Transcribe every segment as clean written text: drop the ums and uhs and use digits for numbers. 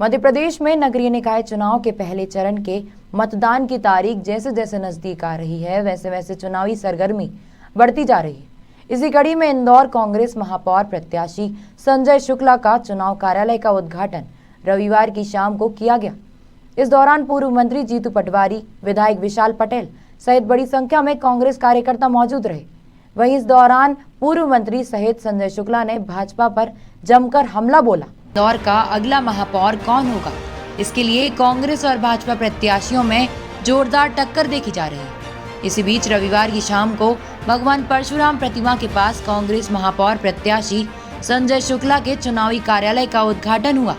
मध्य प्रदेश में नगरीय निकाय चुनाव के पहले चरण के मतदान की तारीख जैसे जैसे नजदीक आ रही है, वैसे वैसे चुनावी सरगर्मी बढ़ती जा रही है। इसी कड़ी में इंदौर कांग्रेस महापौर प्रत्याशी संजय शुक्ला का चुनाव कार्यालय का उद्घाटन रविवार की शाम को किया गया। इस दौरान पूर्व मंत्री जीतू पटवारी, विधायक विशाल पटेल सहित बड़ी संख्या में कांग्रेस कार्यकर्ता मौजूद रहे। वहीं इस दौरान पूर्व मंत्री सहित संजय शुक्ला ने भाजपा पर जमकर हमला बोला। इंदौर का अगला महापौर कौन होगा, इसके लिए कांग्रेस और भाजपा प्रत्याशियों में जोरदार टक्कर देखी जा रही है। इसी बीच रविवार की शाम को भगवान परशुराम प्रतिमा के पास कांग्रेस महापौर प्रत्याशी संजय शुक्ला के चुनावी कार्यालय का उद्घाटन हुआ,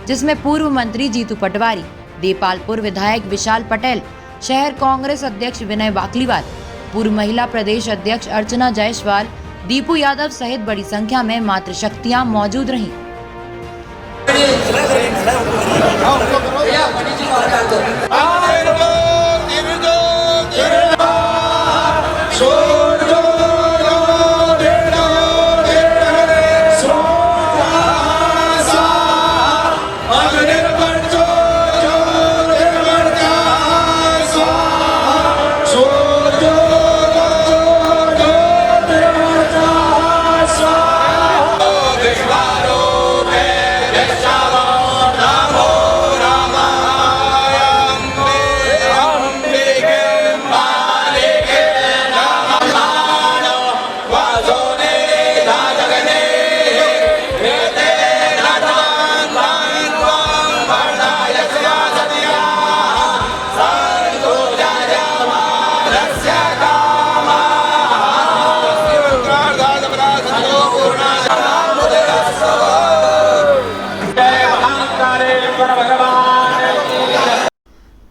जिसमें पूर्व मंत्री जीतू पटवारी, देपालपुर विधायक विशाल पटेल, शहर कांग्रेस अध्यक्ष विनय बाकलीवाल, पूर्व महिला प्रदेश अध्यक्ष अर्चना जायसवाल, दीपू यादव सहित बड़ी संख्या में मातृशक्तियां मौजूद रहीं।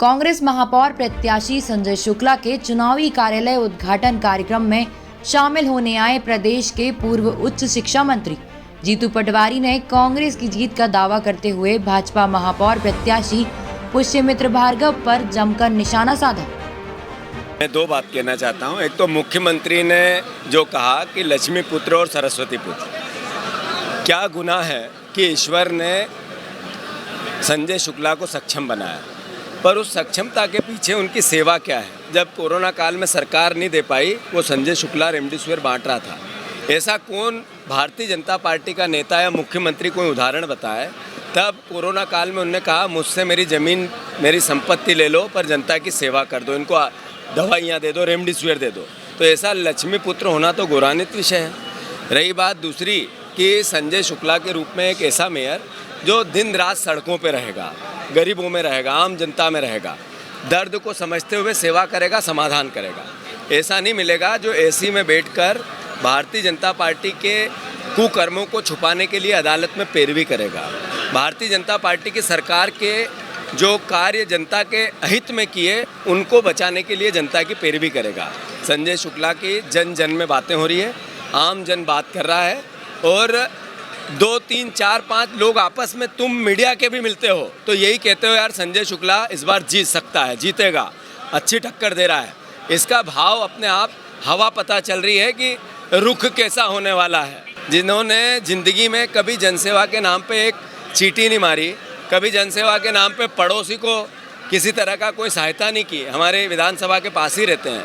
कांग्रेस महापौर प्रत्याशी संजय शुक्ला के चुनावी कार्यालय उद्घाटन कार्यक्रम में शामिल होने आए प्रदेश के पूर्व उच्च शिक्षा मंत्री जीतू पटवारी ने कांग्रेस की जीत का दावा करते हुए भाजपा महापौर प्रत्याशी पुष्यमित्र भार्गव पर जमकर निशाना साधा। मैं दो बात कहना चाहता हूं। एक तो मुख्यमंत्री ने जो कहा कि लक्ष्मी पुत्र और सरस्वती पुत्र, क्या गुनाह है कि ईश्वर ने संजय शुक्ला को सक्षम बनाया, पर उस सक्षमता के पीछे उनकी सेवा क्या है। जब कोरोना काल में सरकार नहीं दे पाई, वो संजय शुक्ला रेमडेसिविर बांट रहा था। ऐसा कौन भारतीय जनता पार्टी का नेता या मुख्यमंत्री कोई उदाहरण बताए। तब कोरोना काल में उन्होंने कहा, मुझसे मेरी ज़मीन, मेरी संपत्ति ले लो, पर जनता की सेवा कर दो, इनको दवाइयाँ दे दो, रेमडेसिविर दे दो। तो ऐसा लक्ष्मी पुत्र होना तो गौरवान्वित विषय है। रही बात दूसरी कि संजय शुक्ला के रूप में एक ऐसा मेयर जो दिन रात सड़कों पे रहेगा, गरीबों में रहेगा, आम जनता में रहेगा, दर्द को समझते हुए सेवा करेगा, समाधान करेगा। ऐसा नहीं मिलेगा जो एसी में बैठकर भारतीय जनता पार्टी के कुकर्मों को छुपाने के लिए अदालत में पैरवी करेगा। भारतीय जनता पार्टी की सरकार के जो कार्य जनता के हित में किए, उनको बचाने के लिए जनता की पैरवी करेगा। संजय शुक्ला की जन जन में बातें हो रही है, आम जन बात कर रहा है, और 2, 3, 4, 5 लोग आपस में, तुम मीडिया के भी मिलते हो तो यही कहते हो, यार संजय शुक्ला इस बार जीत सकता है, जीतेगा, अच्छी टक्कर दे रहा है। इसका भाव अपने आप हवा पता चल रही है कि रुख कैसा होने वाला है। जिन्होंने ज़िंदगी में कभी जनसेवा के नाम पे एक चीटी नहीं मारी, कभी जनसेवा के नाम पे पड़ोसी को किसी तरह का कोई सहायता नहीं की, हमारे विधानसभा के पास ही रहते हैं।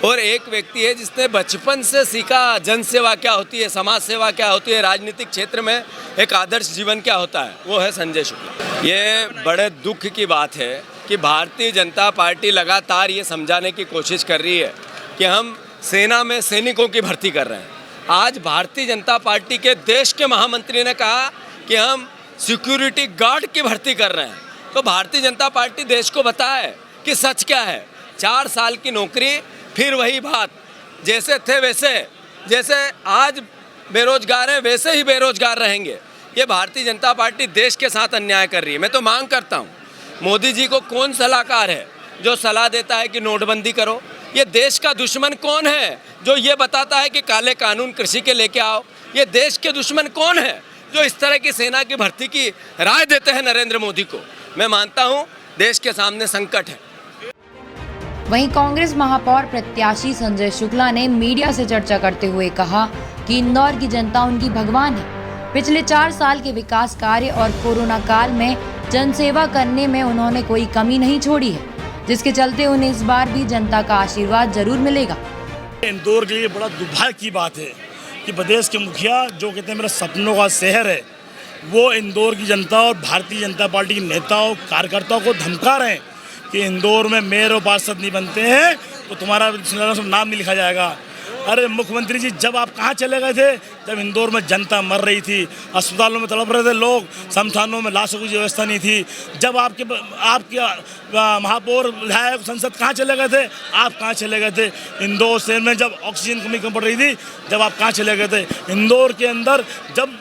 और एक व्यक्ति है जिसने बचपन से सीखा जनसेवा क्या होती है, समाज सेवा क्या होती है, राजनीतिक क्षेत्र में एक आदर्श जीवन क्या होता है, वो है संजय शुक्ला। ये बड़े दुख की बात है कि भारतीय जनता पार्टी लगातार ये समझाने की कोशिश कर रही है कि हम सेना में सैनिकों की भर्ती कर रहे हैं। आज भारतीय जनता पार्टी के देश के महामंत्री ने कहा कि हम सिक्योरिटी गार्ड की भर्ती कर रहे हैं। तो भारतीय जनता पार्टी देश को बताए कि सच क्या है। 4 साल की नौकरी, फिर वही बात, जैसे थे वैसे, जैसे आज बेरोजगार हैं वैसे ही बेरोजगार रहेंगे। ये भारतीय जनता पार्टी देश के साथ अन्याय कर रही है। मैं तो मांग करता हूँ, मोदी जी को कौन सलाहकार है जो सलाह देता है कि नोटबंदी करो। ये देश का दुश्मन कौन है जो ये बताता है कि काले कानून कृषि के लेके आओ। ये देश के दुश्मन कौन है जो इस तरह की सेना की भर्ती की राय देते हैं नरेंद्र मोदी को। मैं मानता हूँ देश के सामने संकट है। वहीं कांग्रेस महापौर प्रत्याशी संजय शुक्ला ने मीडिया से चर्चा करते हुए कहा कि इंदौर की जनता उनकी भगवान है। पिछले 4 साल के विकास कार्य और कोरोना काल में जनसेवा करने में उन्होंने कोई कमी नहीं छोड़ी है, जिसके चलते उन्हें इस बार भी जनता का आशीर्वाद जरूर मिलेगा। इंदौर के लिए बड़ा दुर्भाग्य की बात है कि प्रदेश के मुखिया जो कहते हैं मेरा सपनों का शहर है, वो इंदौर की जनता और भारतीय जनता पार्टी के नेताओं कार्यकर्ताओं को धमका रहे हैं कि इंदौर में मेयर और पार्षद नहीं बनते हैं तो तुम्हारा नाम नहीं लिखा जाएगा। अरे मुख्यमंत्री जी, जब आप कहाँ चले गए थे? जब इंदौर में जनता मर रही थी, अस्पतालों में तड़प रहे थे लोग, शमशानों में लाशों की व्यवस्था नहीं थी। जब आपके महापौर विधायक संसद कहाँ चले गए थे? आप कहाँ चले गए थे? इंदौर शहर में जब ऑक्सीजन कमी कम पड़ रही थी, जब आप कहाँ चले गए थे? इंदौर के अंदर जब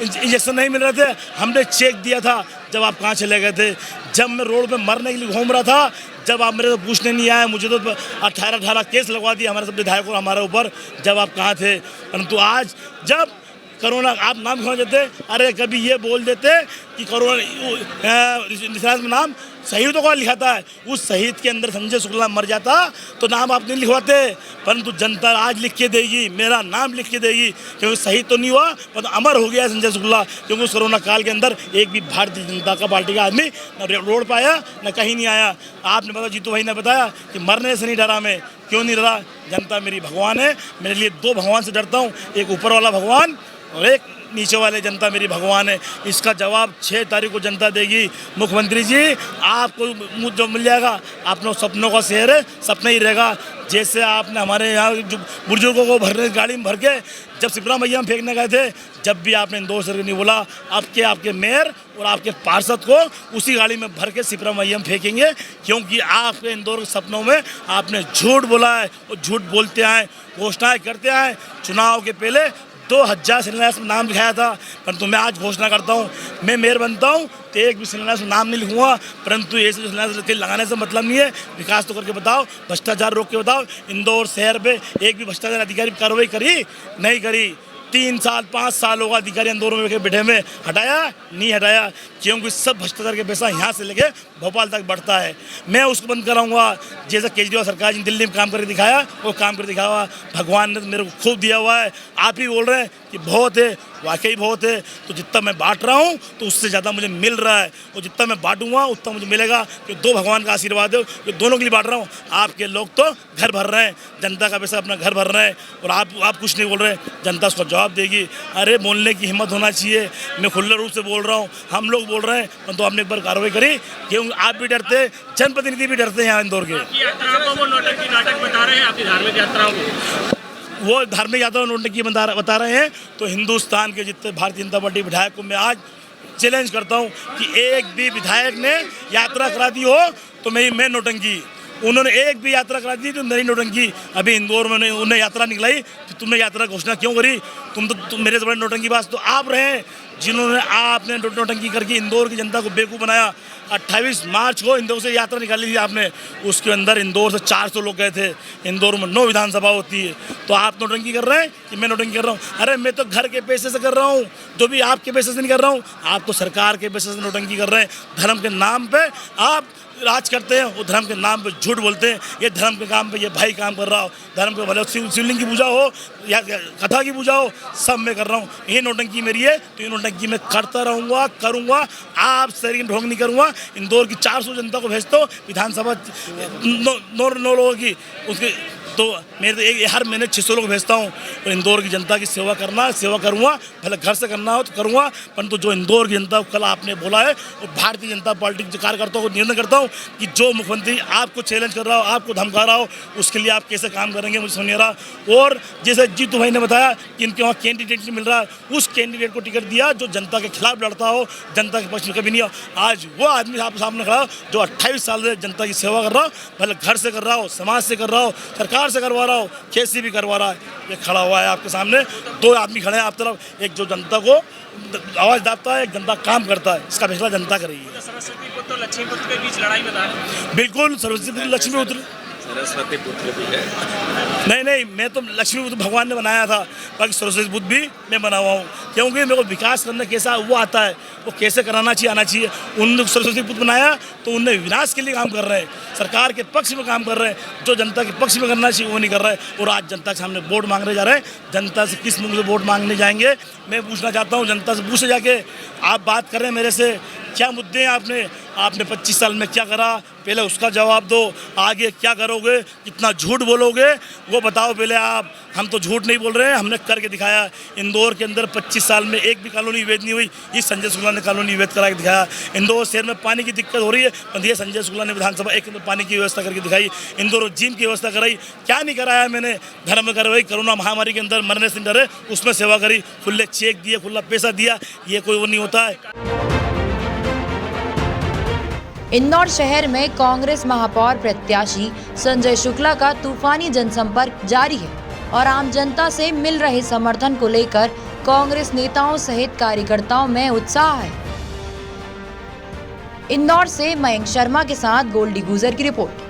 इंजेक्शन नहीं मिल रहे थे, हमने चेक दिया था, जब आप कहाँ चले गए थे? जब मैं रोड पे मरने के लिए घूम रहा था, जब आप मेरे से पूछने नहीं आए, मुझे तो 18 केस लगवा दिए हमारे सब विधायकों और हमारे ऊपर, जब आप कहाँ थे? परंतु आज जब कोरोना आप नाम क्यों देते? अरे कभी ये बोल देते कि कोरोना में नाम शहीदों का लिखाता है, उस शहीद के अंदर संजय शुक्ला मर जाता तो नाम आप नहीं लिखवाते, परंतु जनता आज लिख के देगी, मेरा नाम लिख के देगी, क्योंकि शहीद तो नहीं हुआ पर अमर हो गया संजय शुक्ला। क्योंकि उस कोरोना काल के अंदर एक भी भारतीय जनता का पार्टी का आदमी न रोड पर आया न कहीं नहीं आया। आपने बताया, जीतू भाई ने बताया कि मरने से नहीं डरा मैं, क्यों नहीं डरा? जनता मेरी भगवान है, मेरे लिए 2 भगवान से डरता हूँ, एक ऊपर वाला भगवान और एक नीचे वाले जनता मेरी भगवान है। इसका जवाब 6 तारीख को जनता देगी। मुख्यमंत्री जी, आपको जो मिल जाएगा, अपने सपनों का शहर है, सपना ही रहेगा। जैसे आपने हमारे यहाँ जो बुजुर्गों को भरने गाड़ी में भर के जब सिपरा मैया में फेंकने गए थे, जब भी आपने इंदौर शहर नहीं बोला, आपके मेयर और आपके पार्षद को उसी गाड़ी में भर के सिपरा मैया में फेंकेंगे, क्योंकि आपके इंदौर के सपनों में आपने झूठ बोला है और झूठ बोलते आए, घोषणाएँ करते आए। चुनाव के पहले 2000 शिलान्यास में नाम लिखाया था, परंतु मैं आज घोषणा करता हूँ, मैं मेयर बनता हूँ तो एक भी शिलान्यास में नाम नहीं लिखूँगा। परंतु ऐसे शिलान्यास लगाने से मतलब नहीं है, विकास तो करके बताओ, भ्रष्टाचार रोक के बताओ। इंदौर शहर पे एक भी भ्रष्टाचार अधिकारी कार्रवाई करी? नहीं करी। 3 साल 5 साल होगा अधिकारी इंदौर में बैठे में, हटाया? नहीं हटाया, क्योंकि सब भ्रष्टाचार के पैसा यहाँ से लेके भोपाल तक बढ़ता है। मैं उसको बंद कराऊंगा। जैसा केजरीवाल सरकार ने दिल्ली में काम करके दिखाया, वो काम करके दिखावा। भगवान ने मेरे को खूब दिया हुआ है। आप ही बोल रहे हैं कि बहुत है, वाकई बहुत है। तो जितना मैं बांट रहा हूँ तो उससे ज़्यादा मुझे मिल रहा है, और जितना मैं बांटूंगा उतना मुझे मिलेगा। कि 2 भगवान का आशीर्वाद है, कि दोनों के लिए बांट रहा हूँ। आपके लोग तो घर भर रहे हैं, जनता का पैसा अपना घर भर रहे हैं, और आप कुछ नहीं बोल रहे। जनता उसका जवाब देगी। अरे बोलने की हिम्मत होना चाहिए। मैं खुले रूप से बोल रहा हूँ, हम लोग बोल रहे हैं, तो हमने एक बार कार्रवाई करी। क्यों आप भी डरते, जनप्रतिनिधि भी डरते हैं यहाँ इंदौर के। वो नाटक बता रहे हैं आपकी धार्मिक यात्राओं को, वो धार्मिक यात्रा नोटंकी बता रहे हैं। तो हिंदुस्तान के जितने भारतीय जनता पार्टी विधायक को मैं आज चैलेंज करता हूं कि एक भी विधायक ने यात्रा करा दी हो तो मैं नोटंकी, उन्होंने एक भी यात्रा करा दी तो मेरी नोटंकी। अभी इंदौर में उन्हें यात्रा निकलाई तो तुमने यात्रा घोषणा क्यों करी? तुम मेरे से बड़े नोटंकीबाज तो आप रहे, जिन्होंने आपने नोटंकी करके इंदौर की जनता को बेवकूफ़ बनाया। 28 मार्च को इंदौर से यात्रा निकाली थी आपने, उसके अंदर इंदौर से 400 लोग गए थे। इंदौर में 9 विधानसभा होती है, तो आप नोटंकी कर रहे हैं कि मैं नोटंकी कर रहा हूँ? अरे मैं तो घर के पैसे से कर रहा हूँ, जो भी आपके पैसे से नहीं कर रहा हूँ। आप तो सरकार के पैसे से नोटंकी कर रहे हैं। धर्म के नाम पे आप राज करते हैं, वो धर्म के नाम पे झूठ बोलते हैं। ये धर्म के काम पे ये भाई काम कर रहा हो, धर्म के भले शिवलिंग की पूजा हो या कथा की पूजा हो, सब मैं कर रहा हूँ। ये नोटंकी मेरी है, तो ये नोटंकी मैं करता रहूँगा, करूँगा। आप शरीर में ढोंग नहीं करूँगा। इंदौर की 400 जनता को भेजता हूँ, विधानसभा 9 लोगों की, उसके तो मेरे हर महीने 600 लोग भेजता हूँ। और इंदौर की जनता की सेवा करूँगा, भले घर से करना हो तो करूँगा। परंतु जो इंदौर की जनता को कल आपने बोला है, वो भारतीय जनता पार्टी के कार्यकर्ताओं को निवेदन करता हूँ कि जो मुख्यमंत्री आपको चैलेंज कर रहा हो, आपको धमका रहा हो, उसके लिए आप कैसे काम करेंगे मुझे समझ नहीं रहा। और जैसे जीतू भाई ने बताया कि इनके वहाँ कैंडिडेट नहीं मिल रहा, उस कैंडिडेट को टिकट दिया जो जनता के खिलाफ लड़ता हो, जनता के पक्ष में कभी नहीं हो। आज वो आदमी आपके सामने खड़ा हो जो 28 साल से जनता की सेवा कर रहा हो, भले घर से कर रहा हो, समाज से कर रहा हो, सरकार से करवा रहा हो, कैसी भी करवा रहा है। ये खड़ा हुआ है आपके सामने, 2 आदमी खड़े हैं आप तरफ, एक जो जनता को आवाज दाता है, एक जनता काम करता है। इसका फैसला जनता कर रही है। सरस्वती पुत्र लक्ष्मी पुत्र के बीच लड़ाई बता रहे हैं। बिल्कुल, सरस्वती पुत्र लक्ष्मी पुत्र सरस्वती पुत्र भी है। नहीं, मैं तो लक्ष्मी बुद्ध भगवान ने बनाया था, बाकी सरस्वती बुद्ध भी मैं बना हुआ हूँ, क्योंकि मेरे को विकास करना कैसा वो आता है, वो कैसे कराना चाहिए आना चाहिए। उन सरस्वती बुद्ध बनाया तो उनने विनाश के लिए काम कर रहे हैं, सरकार के पक्ष में काम कर रहे हैं, जो जनता के पक्ष में करना चाहिए वो नहीं कर रहे हैं। और आज जनता के सामने वोट मांगने जा रहे हैं, जनता से किस मुंह से वोट मांगने जाएंगे, मैं पूछना चाहता हूँ जनता से पूछे जाके। आप बात कर रहे हैं मेरे से, क्या मुद्दे हैं आपने 25 साल में क्या करा, पहले उसका जवाब दो। आगे क्या करोगे, कितना झूठ बोलोगे वो बताओ पहले आप। हम तो झूठ नहीं बोल रहे हैं, हमने करके दिखाया। इंदौर के अंदर 25 साल में एक भी कॉलोनी वैध नहीं हुई, ये संजय शुक्ला ने कॉलोनी वैध करा के दिखाया। इंदौर शहर में पानी की दिक्कत हो रही है, पर ये संजय शुक्ला ने विधानसभा एक अंदर पानी की व्यवस्था करके दिखाई। इंदौर जिम की व्यवस्था कराई, क्या नहीं कराया मैंने। धर्म कार्रवाई, कोरोना महामारी के अंदर मरने से डरे, उसमें सेवा करी, खुले चेक दिए, खुला पैसा दिया, ये कोई वो नहीं होता है। इंदौर शहर में कांग्रेस महापौर प्रत्याशी संजय शुक्ला का तूफानी जनसंपर्क जारी है और आम जनता से मिल रहे समर्थन को लेकर कांग्रेस नेताओं सहित कार्यकर्ताओं में उत्साह है। इंदौर से मयंक शर्मा के साथ गोल्डी गुजर की रिपोर्ट।